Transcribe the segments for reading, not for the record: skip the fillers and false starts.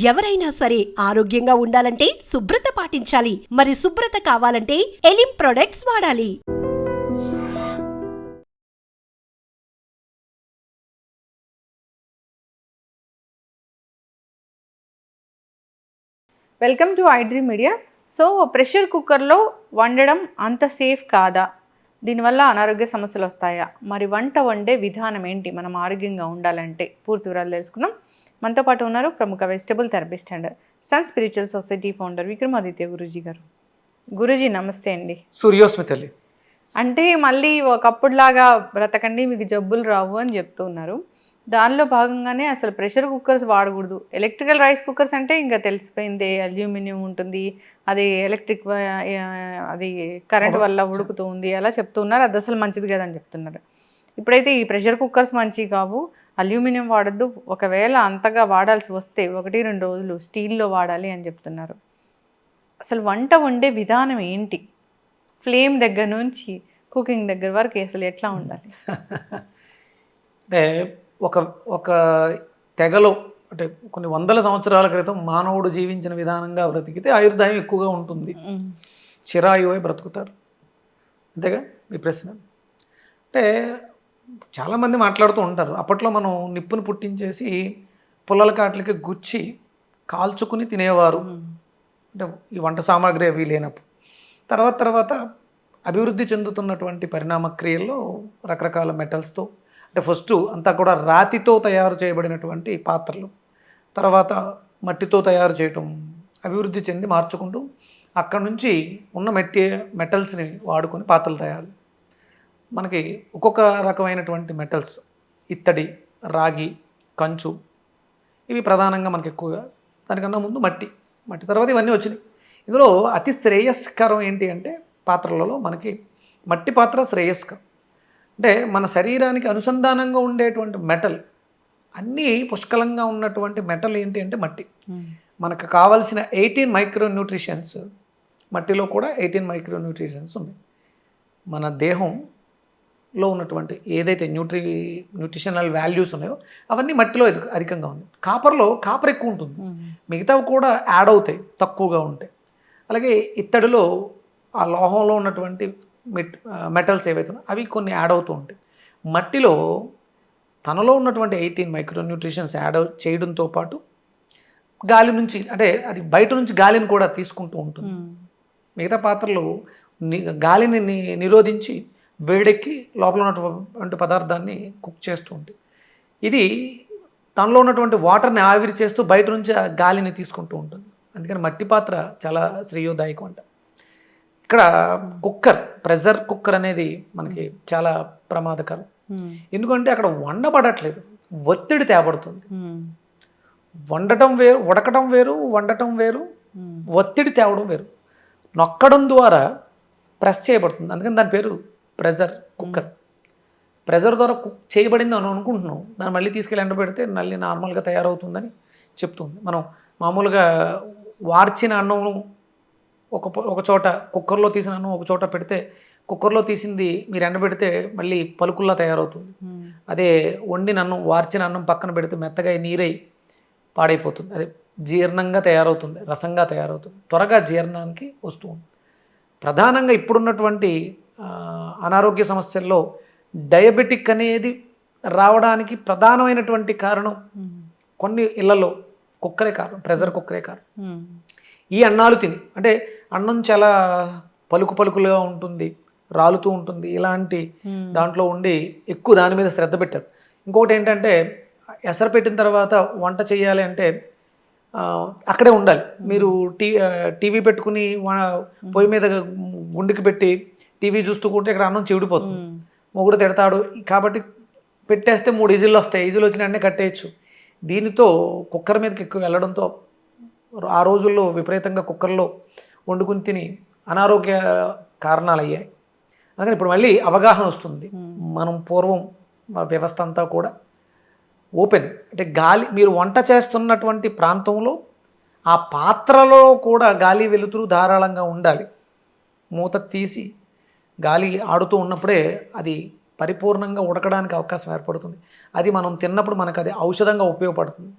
ఎవరైనా సరే ఆరోగ్యంగా ఉండాలంటే శుభ్రత పాటించాలి. మరి శుభ్రత కావాలంటే ఎలిం ప్రొడక్ట్స్ వాడాలి. Welcome to iDream media. So pressure కుక్కర్లో వండడం అంత సేఫ్ కాదా? దీనివల్ల అనారోగ్య సమస్యలు వస్తాయా? మరి వంట వండే విధానం ఏంటి మనం ఆరోగ్యంగా ఉండాలంటే? పూర్తి వివరాలు తెలుసుకుందాం. మనతో పాటు ఉన్నారు ప్రముఖ vegetable therapist and sun spiritual society founder Vikramaditya Guruji గారు. గురూజీ నమస్తే అండి. సూర్యోస్మితల్లి. అంటే మళ్ళీ ఒకప్పుడులాగా బ్రతకండి మీకు జబ్బులు రావు అని చెప్తూ ఉన్నారు. దానిలో భాగంగానే అసలు ప్రెషర్ కుక్కర్స్ వాడకూడదు. ఎలక్ట్రికల్ రైస్ కుక్కర్స్ అంటే ఇంకా తెలిసిపోయింది, అల్యూమినియం ఉంటుంది, అది ఎలక్ట్రిక్ అది కరెంట్ వల్ల ఉడుకుతూ ఉంది అలా చెప్తున్నారు. అది అసలు మంచిది కదని చెప్తున్నారు. ఇప్పుడైతే ఈ ప్రెషర్ కుక్కర్స్ మంచివి కావు, అల్యూమినియం వాడద్దు, ఒకవేళ అంతగా వాడాల్సి వస్తే 1-2 రోజులు స్టీల్లో వాడాలి అని చెప్తున్నారు. అసలు వంట వండే విధానం ఏంటి? ఫ్లేమ్ దగ్గర నుంచి కుకింగ్ దగ్గర వరకు అసలు ఎట్లా ఉండాలి? అంటే ఒక తెగలో అంటే కొన్ని వందల సంవత్సరాల క్రితం మానవుడు జీవించిన విధానంగా బ్రతికితే ఆయుర్దాయం ఎక్కువగా ఉంటుంది, చిరాయువై బ్రతుకుతారు. అంతేగా మీ ప్రశ్న? అంటే చాలామంది మాట్లాడుతూ ఉంటారు, అప్పట్లో మనం నిప్పును పుట్టించేసి పుల్లల కాట్లకి గుచ్చి కాల్చుకుని తినేవారు, అంటే ఈ వంట సామాగ్రి అవి లేనప్పుడు. తర్వాత అభివృద్ధి చెందుతున్నటువంటి పరిణామ క్రియల్లో రకరకాల మెటల్స్తో, అంటే ఫస్ట్ అంతా కూడా రాతితో తయారు చేయబడినటువంటి పాత్రలు, తర్వాత మట్టితో తయారు చేయటం అభివృద్ధి చెంది మార్చుకుంటూ అక్కడ నుంచి ఉన్న మెటల్స్ని వాడుకొని పాత్రలు తయారు. మనకి ఒక్కొక్క రకమైనటువంటి మెటల్స్, ఇత్తడి, రాగి, కంచు, ఇవి ప్రధానంగా మనకి ఎక్కువగా. దానికన్నా ముందు మట్టి తర్వాత ఇవన్నీ వచ్చినాయి. ఇందులో అతి శ్రేయస్కరం ఏంటి అంటే పాత్రలలో మనకి మట్టి పాత్ర శ్రేయస్కరం. అంటే మన శరీరానికి అనుసంధానంగా ఉండేటువంటి మెటల్ అన్నీ పుష్కలంగా ఉన్నటువంటి మెటల్ ఏంటి అంటే మట్టి. మనకు కావలసిన 18 మైక్రో న్యూట్రిషన్స్ మట్టిలో కూడా 18 మైక్రో న్యూట్రిషన్స్ ఉన్నాయి. మన దేహంలో ఉన్నటువంటి ఏదైతే న్యూట్రిషనల్ వాల్యూస్ ఉన్నాయో అవన్నీ మట్టిలో అధికంగా ఉన్నాయి. కాపర్ ఎక్కువ ఉంటుంది, మిగతావి కూడా యాడ్ అవుతాయి తక్కువగా ఉంటాయి. అలాగే ఇత్తడిలో ఆ లోహంలో ఉన్నటువంటి మెటల్స్ ఏవైతే ఉన్నాయో అవి కొన్ని యాడ్ అవుతూ ఉంటాయి. మట్టిలో తనలో ఉన్నటువంటి 18 మైక్రో న్యూట్రిషన్స్ యాడ్ చేయడంతో పాటు గాలి నుంచి, అంటే అది బయట నుంచి గాలిని కూడా తీసుకుంటూ ఉంటుంది. మిగతా పాత్రలు గాలిని నిరోధించి వేడెక్కి లోపల ఉన్నటువంటి పదార్థాన్ని కుక్ చేస్తూ ఉంటాయి. ఇది తనలో ఉన్నటువంటి వాటర్ని ఆవిరి చేస్తూ బయట నుంచి ఆ గాలిని తీసుకుంటూ ఉంటుంది. అందుకని మట్టి పాత్ర చాలా శ్రేయోదాయకం అంట. ఇక్కడ ప్రెషర్ కుక్కర్ అనేది మనకి చాలా ప్రమాదకరం. ఎందుకంటే అక్కడ వండబడట్లేదు, ఒత్తిడి తేబడుతుంది. వండటం వేరు, ఉడకటం వేరు, వండటం వేరు, ఒత్తిడి తేవడం వేరు. నొక్కడం ద్వారా ప్రెస్ చేయబడుతుంది, అందుకని దాని పేరు ప్రెషర్ కుక్కర్. ప్రెషర్ ద్వారా కుక్ చేయబడింది అని అనుకుంటున్నాం, దాన్ని మళ్ళీ తీసుకెళ్ళి ఎండబెడితే మళ్ళీ నార్మల్గా తయారవుతుందని చెప్తుంది. మనం మామూలుగా వార్చిన అన్నం ఒక చోట, కుక్కర్లో తీసిన అన్నం ఒక చోట పెడితే కుక్కర్లో తీసింది మీరు ఎండబెడితే మళ్ళీ పలుకుల్లా తయారవుతుంది. అదే వండిన అన్నం, వార్చిన అన్నం పక్కన పెడితే మెత్తగా నీరై పాడైపోతుంది, అదే జీర్ణంగా తయారవుతుంది, రసంగా తయారవుతుంది, త్వరగా జీర్ణానికి వస్తుంది. ప్రధానంగా ఇప్పుడున్నటువంటి అనారోగ్య సమస్యల్లో డయాబెటిక్ అనేది రావడానికి ప్రధానమైనటువంటి కారణం కొన్ని ఇళ్లలో కుక్కరే కారణం, ప్రెషర్ కుక్కరే కారణం. ఈ అన్నాలు తిని, అంటే అన్నం చాలా పలుకులుగా ఉంటుంది, రాలుతూ ఉంటుంది, ఇలాంటి దాంట్లో ఉండి ఎక్కువ దాని మీద శ్రద్ధ పెట్టారు. ఇంకొకటి ఏంటంటే ఎసరు పెట్టిన తర్వాత వంట చేయాలి అంటే అక్కడే ఉండాలి. మీరు టీవీ పెట్టుకుని పొయ్యి మీద గుండెకి పెట్టి టీవీ చూస్తూ కూర్చుంటే ఇక్కడ అన్నం చెడిపోతుంది, మొగుడు తిడతాడు. కాబట్టి పెట్టేస్తే 3 విజిల్లు వస్తాయి, విజిల్ వచ్చిన వెంటనే కట్టేయచ్చు. దీనితో కుక్కర్ మీదకి ఎక్కువ వెళ్ళడంతో ఆ రోజుల్లో విపరీతంగా కుక్కర్లో వండుకుని తిని అనారోగ్య కారణాలు అయ్యాయి. అందుకని ఇప్పుడు మళ్ళీ అవగాహన వస్తుంది. మనం పూర్వం వ్యవస్థ అంతా కూడా ఓపెన్, అంటే గాలి, మీరు వంట చేస్తున్నటువంటి ప్రాంతంలో ఆ పాత్రలో కూడా గాలి వెలుతురు ధారాళంగా ఉండాలి. మూత తీసి గాలి ఆడుతూ ఉన్నప్పుడే అది పరిపూర్ణంగా ఉడకడానికి అవకాశం ఏర్పడుతుంది. అది మనం తిన్నప్పుడు మనకు అది ఔషధంగా ఉపయోగపడుతుంది.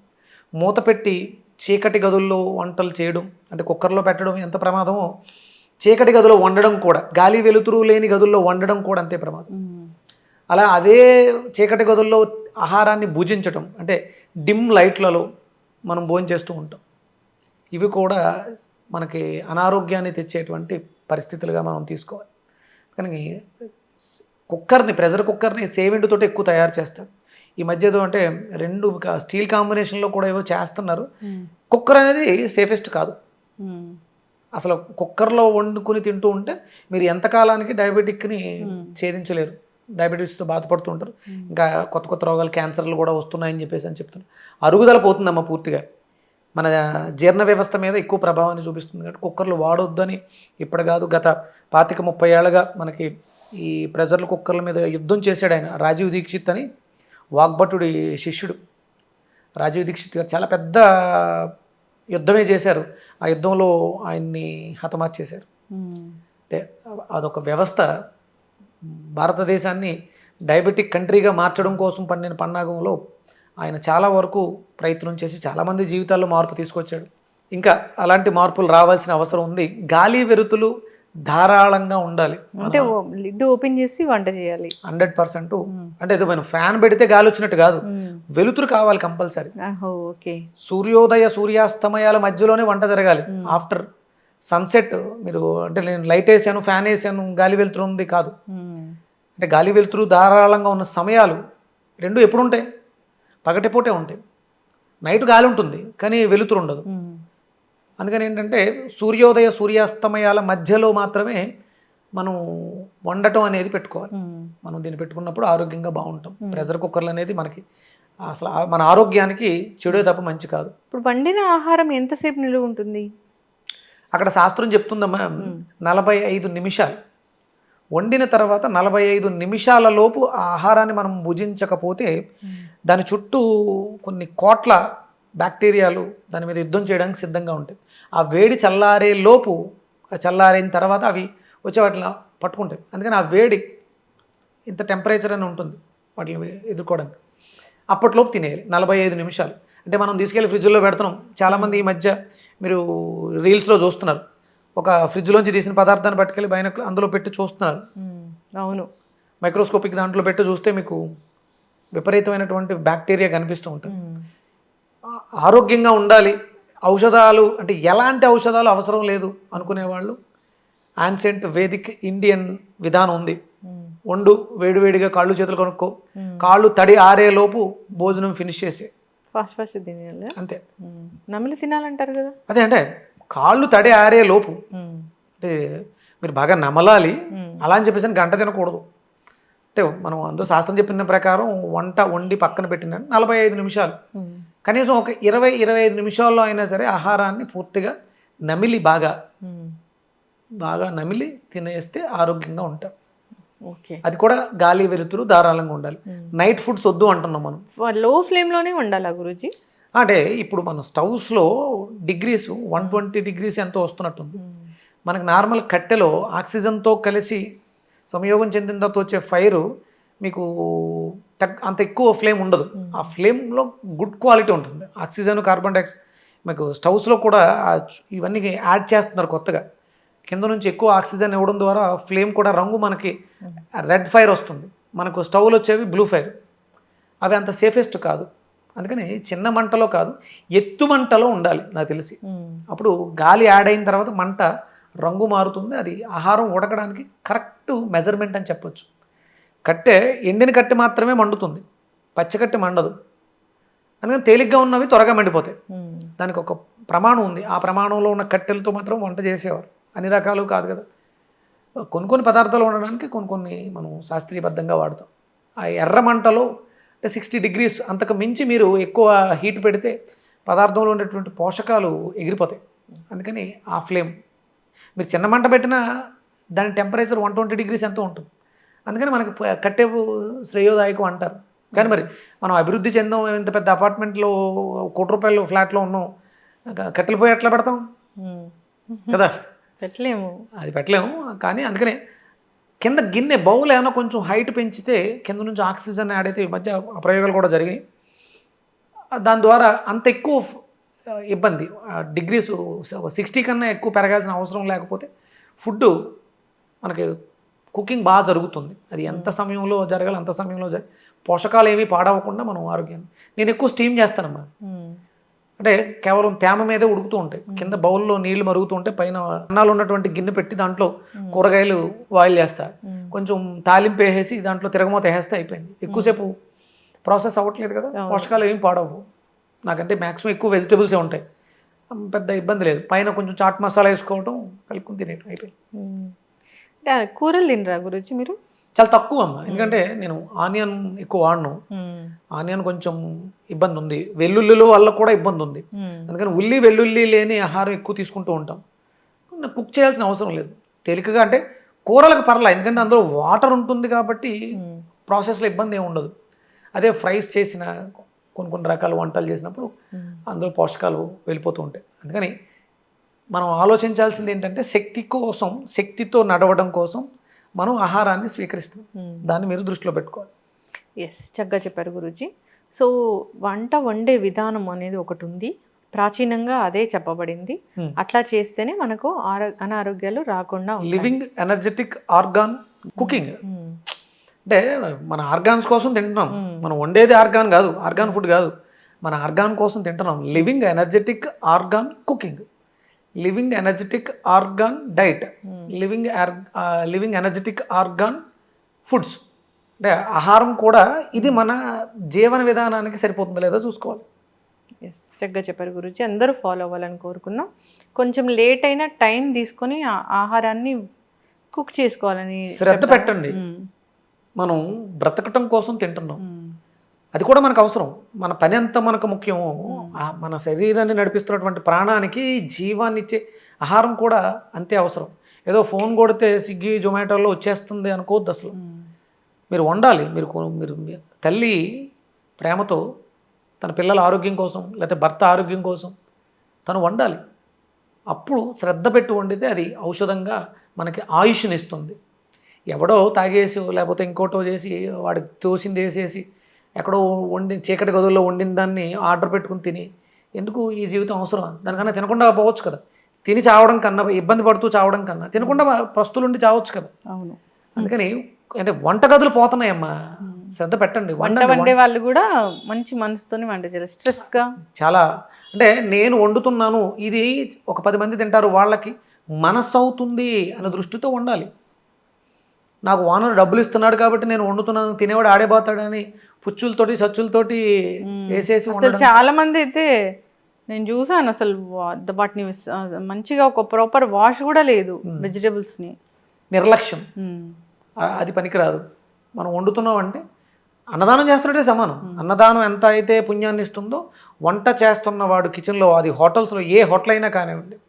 మూత పెట్టి చీకటి గదుల్లో వంటలు చేయడం, అంటే కుక్కర్లో పెట్టడం ఎంత ప్రమాదమో, చీకటి గదిలో వండడం కూడా, గాలి వెలుతురు లేని గదుల్లో వండడం కూడా అంతే ప్రమాదం. అలా అదే చీకటి గదుల్లో ఆహారాన్ని భుజించటం, అంటే డిమ్ లైట్లలో మనం భోజనం చేస్తూ ఉంటాం. ఇవి కూడా మనకి అనారోగ్యాన్ని తెచ్చేటువంటి పరిస్థితులుగా మనం తీసుకోవాలి. కానీ ప్రెషర్ కుక్కర్ని సేవింటితో ఎక్కువ తయారు చేస్తారు. ఈ మధ్య ఏదో అంటే 2 స్టీల్ కాంబినేషన్లో కూడా ఏవో చేస్తున్నారు. కుక్కర్ అనేది సేఫెస్ట్ కాదు. అసలు కుక్కర్లో వండుకుని తింటూ ఉంటే మీరు ఎంతకాలానికి డయాబెటిక్ని ఛేదించలేరు. డయాబెటీస్తో బాధపడుతూ ఉంటారు. ఇంకా కొత్త కొత్త రోగాలు, క్యాన్సర్లు కూడా వస్తున్నాయని చెప్పేసి అని చెప్తున్నారు. అరుగుదల పోతుందమ్మా పూర్తిగా. మన జీర్ణ వ్యవస్థ మీద ఎక్కువ ప్రభావాన్ని చూపిస్తుంది. కాబట్టి కుక్కర్లు వాడొద్దని ఇప్పుడు కాదు, గత 25-30 ఏళ్ళగా మనకి ఈ ప్రెషర్ కుక్కర్ల మీద యుద్ధం చేశాడు ఆయన. రాజీవ్ దీక్షిత్ అని, వాగ్భటుడి శిష్యుడు రాజీవ్ దీక్షిత్ గారు చాలా పెద్ద యుద్ధమే చేశారు. ఆ యుద్ధంలో ఆయన్ని హతమార్చేశారు. అంటే అదొక వ్యవస్థ. భారతదేశాన్ని డయాబెటిక్ కంట్రీగా మార్చడం కోసం పండిన పన్నాగంలో ఆయన చాలా వరకు ప్రయత్నం చేసి చాలామంది జీవితాల్లో మార్పు తీసుకొచ్చాడు. ఇంకా అలాంటి మార్పులు రావాల్సిన అవసరం ఉంది. గాలి వెలుతులు ధారాళంగా ఉండాలి. అంటే లిడ్ ఓపెన్ చేసి వంట చేయాలి 100%. అంటే ఇది మనం ఫ్యాన్ పెడితే గాలి వచ్చినట్టు కాదు, వెలుతురు కావాలి కంపల్సరీ. సూర్యోదయ సూర్యాస్తమయాల మధ్యలోనే వంట జరగాలి. ఆఫ్టర్ సన్సెట్ మీరు అంటే నేను లైట్ వేసాను, ఫ్యాన్ వేసాను, గాలి వెలుతురు ఉంది కాదు. అంటే గాలి వెలుతురు ధారాళంగా ఉన్న సమయాలు 2 ఎప్పుడు ఉంటాయి? పగటిపూటే ఉంటాయి. నైట్ గాలి ఉంటుంది కానీ వెలుతురు ఉండదు. అందుకని ఏంటంటే సూర్యోదయ సూర్యాస్తమయాల మధ్యలో మాత్రమే మనం వండటం అనేది పెట్టుకోవాలి. మనం దీన్ని పెట్టుకున్నప్పుడు ఆరోగ్యంగా బాగుంటాం. ప్రెషర్ కుక్కర్లు అనేది మనకి అసలు మన ఆరోగ్యానికి చెడే తప్ప మంచి కాదు. ఇప్పుడు వండిన ఆహారం ఎంతసేపు నిలువ ఉంటుంది? అక్కడ శాస్త్రం చెప్తుందమ్మా 45 నిమిషాలు. వండిన తర్వాత 45 నిమిషాల లోపు ఆ ఆహారాన్ని మనం భుజించకపోతే దాని చుట్టూ కొన్ని కోట్ల బ్యాక్టీరియాలు దాని మీద యుద్ధం చేయడానికి సిద్ధంగా ఉంటాయి. ఆ వేడి చల్లారే లోపు, చల్లారిన తర్వాత అవి వచ్చే వాటిని పట్టుకుంటాయి. అందుకని ఆ వేడి ఇంత టెంపరేచర్ అని ఉంటుంది వాటిని ఎదుర్కోవడానికి. అప్పట్లోపు తినేయాలి 45 నిమిషాలు. అంటే మనం తీసుకెళ్ళి ఫ్రిడ్జ్లో పెడుతున్నాం. చాలామంది ఈ మధ్య మీరు రీల్స్లో చూస్తున్నారు, ఒక ఫ్రిడ్జ్లోంచి తీసిన పదార్థాన్ని పట్టుకెళ్ళి బైనాకులర్ అందులో పెట్టి చూస్తున్నారు. అవును, మైక్రోస్కోపిక్ దాంట్లో పెట్టి చూస్తే మీకు విపరీతమైనటువంటి బ్యాక్టీరియా కనిపిస్తూ ఉంటుంది. ఆరోగ్యంగా ఉండాలి, ఔషధాలు అంటే ఎలాంటి ఔషధాలు అవసరం లేదు అనుకునేవాళ్ళు యాన్సెంట్ వేదిక్ ఇండియన్ విధానం ఉంది. వండు, వేడివేడిగా కాళ్ళు చేతులు కొనుక్కో, కాళ్ళు తడి ఆరే లోపు భోజనం ఫినిష్ చేసే, ఫాస్ట్ తినేయాలి అంతే. నమిలి తినాలంటారు కదా. అదే అంటే కాళ్ళు తడి ఆరే లోపు అంటే మీరు బాగా నమలాలి. అలా అని చెప్పేసి గంట తినకూడదు. అంటే మనం అందులో శాస్త్రం చెప్పిన ప్రకారం వంట వండి పక్కన పెట్టిన 45 నిమిషాలు, కనీసం ఒక 20-25 నిమిషాల్లో అయినా సరే ఆహారాన్ని పూర్తిగా నమిలి బాగా నమిలి తినేస్తే ఆరోగ్యంగా ఉంటాం. అది కూడా గాలి వెలుతురు ధారాళంగా ఉండాలి. నైట్ ఫుడ్స్ వద్దు అంటున్నాం మనం. లో ఫ్లేమ్లోనే ఉండాలా గురూజీ? అంటే ఇప్పుడు మన స్టవ్స్లో డిగ్రీస్ 120 డిగ్రీస్ ఎంతో వస్తున్నట్టుంది. మనకు నార్మల్ కట్టెలో ఆక్సిజన్తో కలిసి సంయోగం చెందిన తర్వాత వచ్చే ఫైరు మీకు అంత ఎక్కువ ఫ్లేమ్ ఉండదు. ఆ ఫ్లేమ్లో గుడ్ క్వాలిటీ ఉంటుంది. ఆక్సిజన్, కార్బన్ డైఆక్సైడ్ మీకు స్టవ్స్లో కూడా ఇవన్నీ యాడ్ చేస్తున్నారు కొత్తగా. కింద నుంచి ఎక్కువ ఆక్సిజన్ ఇవ్వడం ద్వారా ఫ్లేమ్ కూడా రంగు మనకి రెడ్ ఫైర్ వస్తుంది. మనకు స్టవ్లు వచ్చేవి బ్లూ ఫైర్. అవి అంత సేఫెస్ట్ కాదు. అందుకని చిన్న మంటలో కాదు, ఎత్తు మంటలో ఉండాలి నాకు తెలిసి. అప్పుడు గాలి యాడ్ అయిన తర్వాత మంట రంగు మారుతుంది. అది ఆహారం ఉడకడానికి కరెక్ట్ మెజర్మెంట్ అని చెప్పొచ్చు. కట్టె ఎండిన కట్టె మాత్రమే మండుతుంది, పచ్చకట్టె మండదు. అందుకని తేలిగ్గా ఉన్నవి త్వరగా మండిపోతాయి. దానికి ఒక ప్రమాణం ఉంది. ఆ ప్రమాణంలో ఉన్న కట్టెలతో మాత్రం వంట చేసేవారు. అన్ని రకాలు కాదు కదా. కొన్ని పదార్థాలు ఉండడానికి కొన్ని మనం శాస్త్రీయబద్ధంగా వాడతాం. ఆ ఎర్ర మంటలో అంటే 60 డిగ్రీస్ అంతకు మించి మీరు ఎక్కువ హీట్ పెడితే పదార్థంలో ఉండేటువంటి పోషకాలు ఎగిరిపోతాయి. అందుకని ఆ ఫ్లేమ్ మీరు చిన్న మంట పెట్టినా దాని టెంపరేచర్ 120 డిగ్రీస్ ఎంతో ఉంటుంది. అందుకని మనకి కట్టె శ్రేయోదాయకం అంటారు. కానీ మరి మనం అభివృద్ధి చెందాం, ఇంత పెద్ద అపార్ట్మెంట్లో ₹1,00,00,000 ఫ్లాట్లో ఉన్నాం, కట్టెలు పోయి ఎట్లా పెడతాం కదా, పెట్టలేము. అది పెట్టలేము. కానీ అందుకనే కింద గిన్నె బౌల్ ఏమైనా కొంచెం హైట్ పెంచితే కింద నుంచి ఆక్సిజన్ యాడ్ అయితే ఈ మధ్య ప్రయోగాలు కూడా జరిగాయి. దాని ద్వారా అంత ఎక్కువ ఇబ్బంది. డిగ్రీస్ 60 కన్నా ఎక్కువ పెరగాల్సిన అవసరం లేకపోతే ఫుడ్ మనకి కుకింగ్ బాగా జరుగుతుంది. అది ఎంత సమయంలో జరగాలి అంత సమయంలో పోషకాలు ఏమీ పాడవకుండా మనం ఆరోగ్యాన్ని. నేను ఎక్కువ స్టీమ్ చేస్తానమ్మా. అంటే కేవలం తేమ మీదే ఉడుకుతూ ఉంటాయి, కింద బౌల్లో నీళ్లు మరుగుతూ ఉంటే పైన అన్నాలు ఉన్నటువంటి గిన్నె పెట్టి దాంట్లో కూరగాయలు బాయిల్ చేస్తా, కొంచెం తాలింపు వేసేసి దాంట్లో తిరగమూత వేస్తే అయిపోయింది. ఎక్కువసేపు ప్రాసెస్ అవ్వట్లేదు కదా, పోషకాలు ఏం పాడవు. నాకంటే మ్యాక్సిమం ఎక్కువ వెజిటబుల్సే ఉంటాయి, పెద్ద ఇబ్బంది లేదు. పైన కొంచెం చాట్ మసాలా వేసుకోవడం, కలుపుకుని తినేయడం అయిపోయింది. కూరలు తినరా గురించి మీరు? చాలా తక్కువ అమ్మ, ఎందుకంటే నేను ఆనియన్ ఎక్కువ వాడను. ఆనియన్ కొంచెం ఇబ్బంది ఉంది, వెల్లుల్లిలో వల్ల కూడా ఇబ్బంది ఉంది. అందుకని వెల్లుల్లి లేని ఆహారం ఎక్కువ తీసుకుంటూ ఉంటాం. కుక్ చేయాల్సిన అవసరం లేదు, తేలికగా. అంటే కూరలకు పర్లా, ఎందుకంటే అందులో వాటర్ ఉంటుంది కాబట్టి ప్రాసెస్లో ఇబ్బంది ఏమి ఉండదు. అదే ఫ్రైస్ చేసిన కొన్ని రకాల వంటలు చేసినప్పుడు అందులో పోషకాలు వెళ్ళిపోతూ ఉంటాయి. అందుకని మనం ఆలోచించాల్సింది ఏంటంటే శక్తితో నడవడం కోసం మనం ఆహారాన్ని స్వీకరిస్తాం. దాన్ని మీరు దృష్టిలో పెట్టుకోవాలి. ఎస్, చక్కగా చెప్పారు గురూజీ. సో వంట వండే విధానం అనేది ఒకటి ఉంది, ప్రాచీనంగా అదే చెప్పబడింది. అట్లా చేస్తేనే మనకు అనారోగ్యాలు రాకుండా. లివింగ్ ఎనర్జెటిక్ ఆర్గాన్ కుకింగ్ అంటే మన ఆర్గాన్స్ కోసం తింటున్నాం. మనం వండేది ఆర్గాన్ కాదు, ఆర్గాన్ ఫుడ్ కాదు, మన ఆర్గాన్ కోసం తింటున్నాం. Living energetic organ cooking, living energetic organ diet, living energetic organ foods. అంటే ఆహారం కూడా ఇది మన జీవన విధానానికి సరిపోతుందో లేదో చూసుకోవాలి. ఎస్, చక్కగా చెప్పారు గురూజీ. అందరూ ఫాలో అవ్వాలని కోరుకున్నాం. కొంచెం లేట్ అయినా టైం తీసుకొని ఆహారాన్ని కుక్ చేసుకోవాలని శ్రద్ధ పెట్టండి. మనం బ్రతకటం కోసం తింటున్నాం, అది కూడా మనకు అవసరం. మన పని ఎంత మనకు ముఖ్యమో, మన శరీరాన్ని నడిపిస్తున్నటువంటి ప్రాణానికి జీవాన్ని ఇచ్చే ఆహారం కూడా అంతే అవసరం. ఏదో ఫోన్ కొడితే స్విగ్గీ జొమాటోలో వచ్చేస్తుంది అనుకోవద్దు. అసలు మీరు వండాలి. మీరు తల్లి ప్రేమతో తన పిల్లల ఆరోగ్యం కోసం లేకపోతే భర్త ఆరోగ్యం కోసం తను వండాలి. అప్పుడు శ్రద్ధ పెట్టి వండితే అది ఔషధంగా మనకి ఆయుష్ని ఇస్తుంది. ఎవడో తాగేసి లేకపోతే ఇంకోటో చేసి వాడికి తోసింది వేసేసి ఎక్కడో చీకటి గదుల్లో వండిన దాన్ని ఆర్డర్ పెట్టుకుని తిని ఎందుకు ఈ జీవితం అవసరం? దానికన్నా తినకుండా పోవచ్చు కదా. తిని చావడం కన్నా, ఇబ్బంది పడుతూ చావడం కన్నా తినకుండా పస్తులుండి చావచ్చు కదా. అవును. అందుకని అంటే వంటగదులు పోతున్నాయమ్మా, శ్రద్ధ పెట్టండి. వండే వాళ్ళు కూడా మంచి మనసుతోని వంట చేయాలి, స్ట్రెస్గా. చాలా అంటే నేను వండుతున్నాను, ఇది ఒక 10 మంది తింటారు, వాళ్ళకి మనస్సు అవుతుంది అనే దృష్టితో వండాలి. నాకు ఓనర్ డబ్బులు ఇస్తున్నాడు కాబట్టి నేను వండుతున్నాను, తినేవాడు ఆడేపోతాడని పుచ్చులతోటి సచ్చులతోటి వేసేసి అసలు చాలా మంది అయితే నేను చూసాను, అసలు వాటిని మంచిగా ఒక ప్రాపర్ వాష్ కూడా లేదు, వెజిటబుల్స్ని. నిర్లక్ష్యం, అది పనికిరాదు. మనం వండుతున్నాం అంటే అన్నదానం చేస్తున్నట్టే సమానం. అన్నదానం ఎంత అయితే పుణ్యాన్ని ఇస్తుందో, వంట చేస్తున్నవాడు కిచెన్లో, అది హోటల్స్లో, ఏ హోటల్ అయినా కానివ్వండి,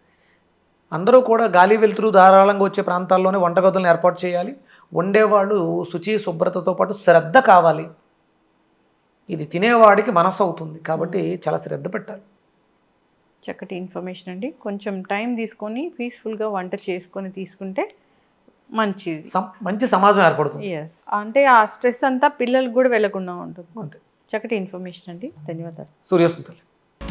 అందరూ కూడా గాలి వెలుతురు ధారాళంగా వచ్చే ప్రాంతాల్లోనే వంటగదులను ఏర్పాటు చేయాలి. వండేవాళ్ళు శుచి శుభ్రతతో పాటు శ్రద్ధ కావాలి. ఇది తినేవాడికి మనసు అవుతుంది కాబట్టి చాలా శ్రద్ధ పెట్టాలి. చక్కటి ఇన్ఫర్మేషన్ అండి. కొంచెం టైం తీసుకొని పీస్ఫుల్గా వంట చేసుకొని తీసుకుంటే మంచిది, మంచి సమాజం ఏర్పడుతుంది. ఎస్, అంటే ఆ స్ట్రెస్ అంతా పిల్లలకు కూడా వెళ్ళకుండా ఉంటుంది. అంతే. చక్కటి ఇన్ఫర్మేషన్ అండి, ధన్యవాదాలు. సూర్యస్మితలు.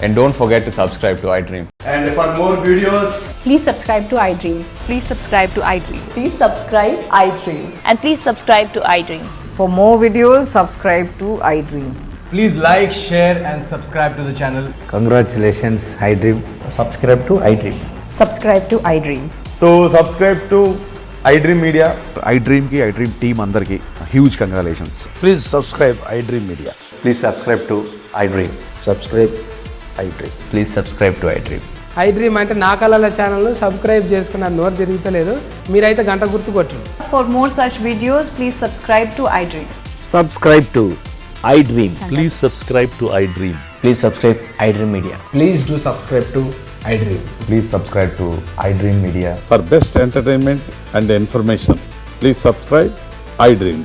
And don't forget to subscribe to iDream. And for more videos, Please subscribe to iDream. Please subscribe to iDream. Please subscribe iDream. And please subscribe to iDream. For more videos, subscribe to iDream. please like, share and subscribe to the channel. Congratulations, iDream. Subscribe to iDream. Subscribe to iDream. So subscribe to iDream Media. iDream ki iDream team andarki huge congratulations. Please subscribe iDream Media. Please subscribe to iDream. Subscribe iDream. Please subscribe to iDream. iDream అంటే నా కళల channel subscribe చేసుకున్న నోరు తిరుగుతలేదు, మీరైతే గంట గుర్తు కొట్టండి. For more such videos, please subscribe to iDream. Subscribe to iDream. Please subscribe to iDream. Please subscribe iDream Media. Please do subscribe to iDream. Please subscribe to iDream Media. For best entertainment and information, please subscribe iDream.